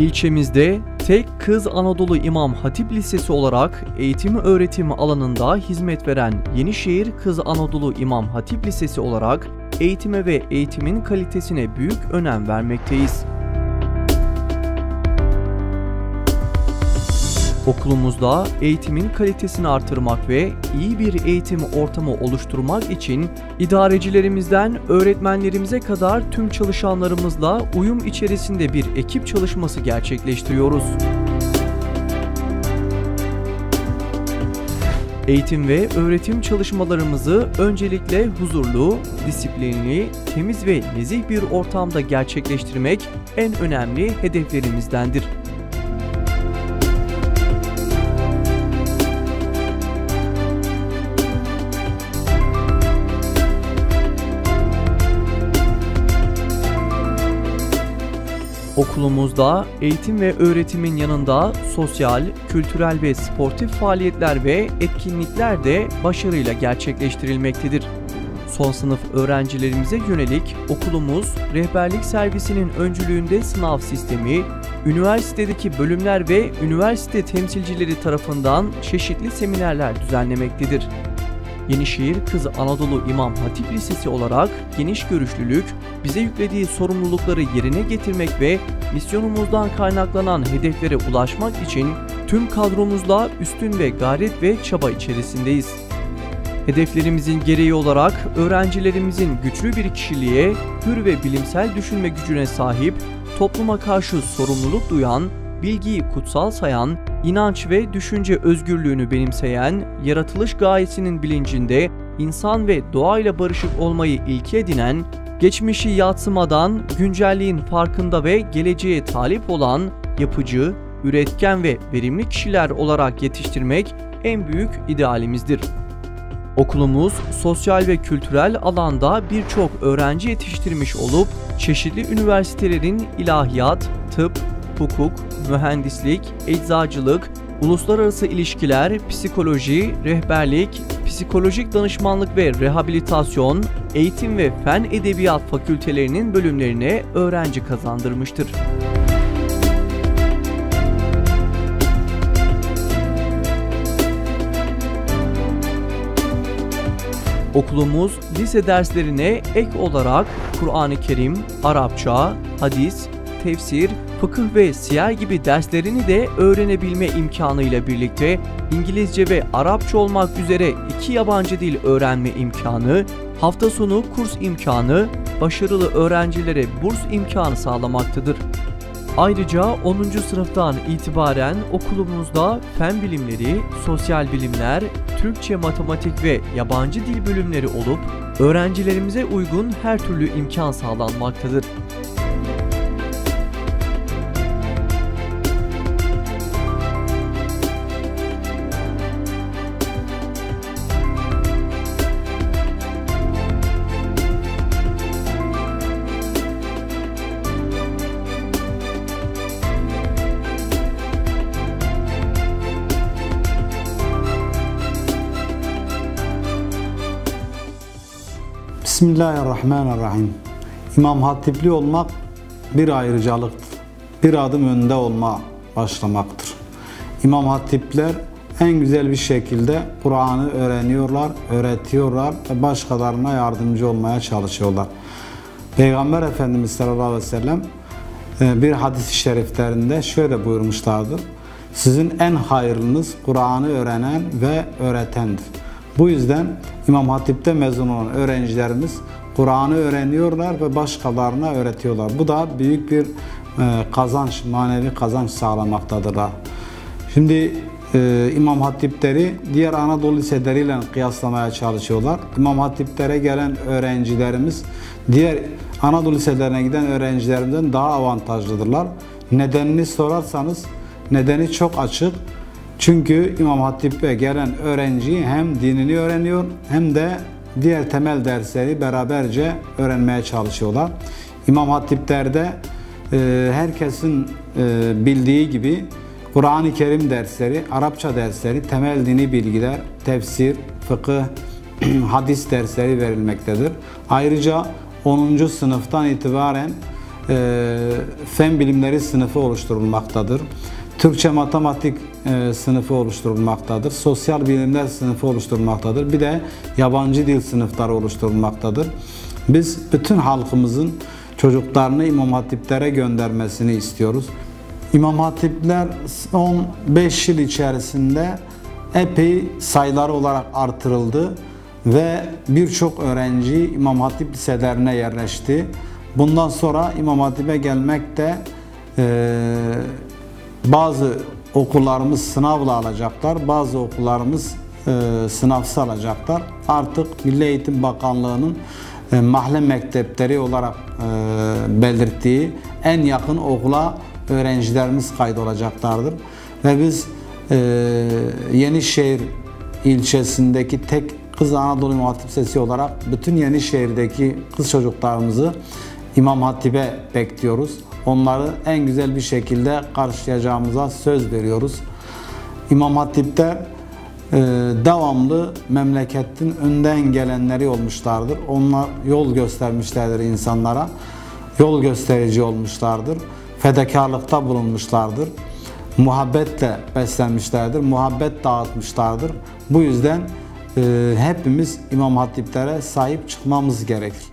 İlçemizde tek Kız Anadolu İmam Hatip Lisesi olarak eğitim öğretim alanında hizmet veren Yenişehir Kız Anadolu İmam Hatip Lisesi olarak eğitime ve eğitimin kalitesine büyük önem vermekteyiz. Okulumuzda eğitimin kalitesini artırmak ve iyi bir eğitim ortamı oluşturmak için idarecilerimizden öğretmenlerimize kadar tüm çalışanlarımızla uyum içerisinde bir ekip çalışması gerçekleştiriyoruz. Eğitim ve öğretim çalışmalarımızı öncelikle huzurlu, disiplinli, temiz ve nezih bir ortamda gerçekleştirmek en önemli hedeflerimizdendir. Okulumuzda eğitim ve öğretimin yanında sosyal, kültürel ve sportif faaliyetler ve etkinlikler de başarıyla gerçekleştirilmektedir. Son sınıf öğrencilerimize yönelik okulumuz rehberlik servisinin öncülüğünde sınav sistemi, üniversitedeki bölümler ve üniversite temsilcileri tarafından çeşitli seminerler düzenlemektedir. Yenişehir Kız Anadolu İmam Hatip Lisesi olarak geniş görüşlülük, bize yüklediği sorumlulukları yerine getirmek ve misyonumuzdan kaynaklanan hedeflere ulaşmak için tüm kadromuzla üstün ve gayret ve çaba içerisindeyiz. Hedeflerimizin gereği olarak öğrencilerimizin güçlü bir kişiliğe, hür ve bilimsel düşünme gücüne sahip, topluma karşı sorumluluk duyan, bilgiyi kutsal sayan, inanç ve düşünce özgürlüğünü benimseyen, yaratılış gayesinin bilincinde insan ve doğayla barışık olmayı ilke edinen, geçmişi yadsımadan güncelliğin farkında ve geleceğe talip olan, yapıcı, üretken ve verimli kişiler olarak yetiştirmek en büyük idealimizdir. Okulumuz sosyal ve kültürel alanda birçok öğrenci yetiştirmiş olup, çeşitli üniversitelerin ilahiyat, tıp, hukuk, mühendislik, eczacılık, uluslararası ilişkiler, psikoloji, rehberlik, psikolojik danışmanlık ve rehabilitasyon, eğitim ve fen edebiyat fakültelerinin bölümlerine öğrenci kazandırmıştır. Okulumuz lise derslerine ek olarak Kur'an-ı Kerim, Arapça, hadis, tefsir, fıkıh ve siyer gibi derslerini de öğrenebilme imkanıyla birlikte İngilizce ve Arapça olmak üzere 2 yabancı dil öğrenme imkanı, hafta sonu kurs imkanı, başarılı öğrencilere burs imkanı sağlamaktadır. Ayrıca 10. sınıftan itibaren okulumuzda fen bilimleri, sosyal bilimler, Türkçe, matematik ve yabancı dil bölümleri olup öğrencilerimize uygun her türlü imkan sağlanmaktadır. Bismillahirrahmanirrahim. İmam Hatipli olmak bir ayrıcalıktır. Bir adım önde başlamaktır. İmam Hatipler en güzel bir şekilde Kur'an'ı öğreniyorlar, öğretiyorlar ve başkalarına yardımcı olmaya çalışıyorlar. Peygamber Efendimiz sallallahu aleyhi ve sellem bir hadis-i şeriflerinde şöyle buyurmuşlardır. Sizin en hayırlınız Kur'an'ı öğrenen ve öğretendir. Bu yüzden İmam Hatip'te mezun olan öğrencilerimiz Kur'an'ı öğreniyorlar ve başkalarına öğretiyorlar. Bu da büyük bir kazanç, manevi kazanç sağlamaktadırlar. Şimdi İmam Hatipleri diğer Anadolu liseleriyle kıyaslamaya çalışıyorlar. İmam Hatiplere gelen öğrencilerimiz diğer Anadolu liselerine giden öğrencilerimizden daha avantajlıdırlar. Nedenini sorarsanız nedeni çok açık. Çünkü İmam Hatip'e gelen öğrenci hem dinini öğreniyor hem de diğer temel dersleri beraberce öğrenmeye çalışıyorlar. İmam Hatipler'de herkesin bildiği gibi Kur'an-ı Kerim dersleri, Arapça dersleri, temel dini bilgiler, tefsir, fıkıh, hadis dersleri verilmektedir. Ayrıca 10. sınıftan itibaren fen bilimleri sınıfı oluşturulmaktadır. Türkçe matematik sınıfı oluşturulmaktadır. Sosyal bilimler sınıfı oluşturulmaktadır. Bir de yabancı dil sınıfları oluşturulmaktadır. Biz bütün halkımızın çocuklarını İmam Hatiplere göndermesini istiyoruz. İmam Hatipler son 5 yıl içerisinde epey sayıları olarak artırıldı ve birçok öğrenci İmam Hatip liselerine yerleşti. Bundan sonra İmam Hatip'e gelmek de bazı okullarımız sınavla alacaklar, bazı okullarımız sınavsız alacaklar. Artık Milli Eğitim Bakanlığı'nın mahalle mektepleri olarak belirttiği en yakın okula öğrencilerimiz kaydolacaklardır. Ve biz Yenişehir ilçesindeki tek Kız Anadolu İmam Hatip Lisesi olarak bütün Yenişehir'deki kız çocuklarımızı İmam Hatip'e bekliyoruz. Onları en güzel bir şekilde karşılayacağımıza söz veriyoruz. İmam Hatip'te devamlı memleketin önden gelenleri olmuşlardır. Onlar yol göstermişlerdir insanlara. Yol gösterici olmuşlardır. Fedakarlıkta bulunmuşlardır. Muhabbetle beslenmişlerdir. Muhabbet dağıtmışlardır. Bu yüzden hepimiz İmam Hatiplere sahip çıkmamız gerekir.